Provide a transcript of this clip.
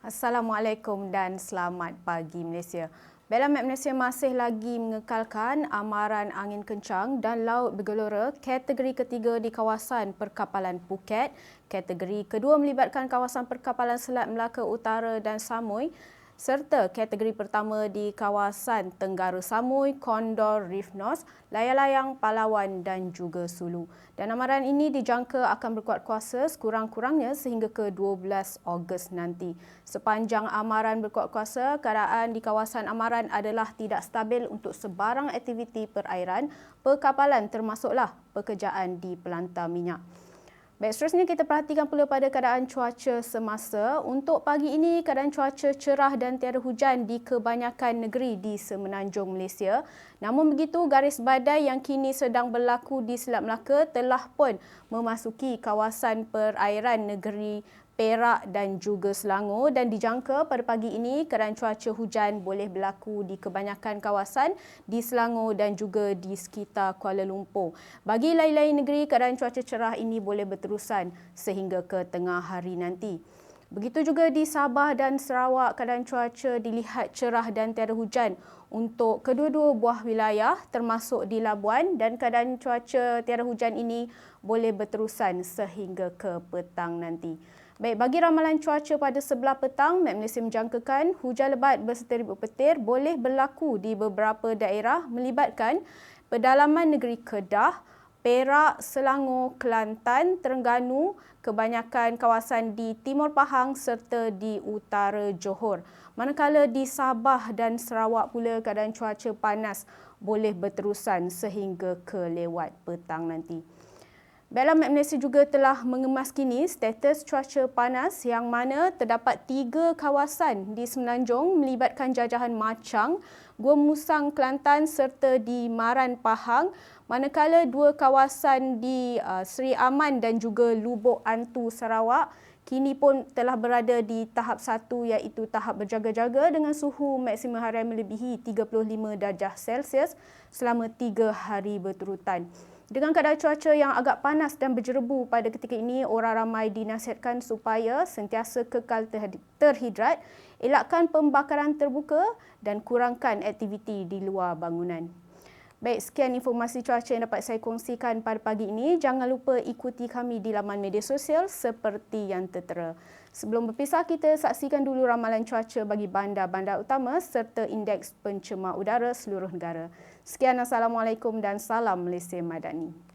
Assalamualaikum dan selamat pagi Malaysia. Bella Met Malaysia masih lagi mengekalkan amaran angin kencang dan laut bergelora kategori ketiga di kawasan perkapalan Phuket. Kategori kedua melibatkan kawasan perkapalan Selat Melaka Utara dan Samui serta kategori pertama di kawasan Tenggara Samui, Condor, Reef North, Layang-Layang, Palawan dan juga Sulu. Dan amaran ini dijangka akan berkuat kuasa sekurang-kurangnya sehingga ke 12 Ogos nanti. Sepanjang amaran berkuat kuasa, keadaan di kawasan amaran adalah tidak stabil untuk sebarang aktiviti perairan, perkapalan termasuklah pekerjaan di pelantar minyak. Baik, seterusnya kita perhatikan pula pada keadaan cuaca semasa. Untuk pagi ini, keadaan cuaca cerah dan tiada hujan di kebanyakan negeri di semenanjung Malaysia. Namun begitu, garis badai yang kini sedang berlaku di Selat Melaka telah pun memasuki kawasan perairan negeri Perak dan juga Selangor dan dijangka pada pagi ini keadaan cuaca hujan boleh berlaku di kebanyakan kawasan di Selangor dan juga di sekitar Kuala Lumpur. Bagi lain-lain negeri, keadaan cuaca cerah ini boleh berterusan sehingga ke tengah hari nanti. Begitu juga di Sabah dan Sarawak, keadaan cuaca dilihat cerah dan tiada hujan untuk kedua-dua buah wilayah termasuk di Labuan, dan keadaan cuaca tiada hujan ini boleh berterusan sehingga ke petang nanti. Baik, bagi ramalan cuaca pada sebelah petang, Met Malaysia menjangkakan hujan lebat berserta ribut petir boleh berlaku di beberapa daerah melibatkan pedalaman negeri Kedah, Perak, Selangor, Kelantan, Terengganu, kebanyakan kawasan di Timur Pahang serta di utara Johor. Manakala di Sabah dan Sarawak pula keadaan cuaca panas boleh berterusan sehingga ke lewat petang nanti. Baiklah, Met Malaysia juga telah mengemas kini status cuaca panas yang mana terdapat 3 kawasan di Semenanjung melibatkan jajahan Machang, Gua Musang Kelantan serta di Maran Pahang, manakala 2 kawasan di Seri Aman dan juga Lubuk Antu Sarawak kini pun telah berada di tahap 1 iaitu tahap berjaga-jaga dengan suhu maksimum harian melebihi 35 darjah Celsius selama 3 hari berturutan. Dengan keadaan cuaca yang agak panas dan berjerebu pada ketika ini, orang ramai dinasihatkan supaya sentiasa kekal terhidrat, elakkan pembakaran terbuka dan kurangkan aktiviti di luar bangunan. Baik, sekian informasi cuaca yang dapat saya kongsikan pada pagi ini. Jangan lupa ikuti kami di laman media sosial seperti yang tertera. Sebelum berpisah, kita saksikan dulu ramalan cuaca bagi bandar-bandar utama serta indeks pencemar udara seluruh negara. Sekian, Assalamualaikum dan salam Malaysia Madani.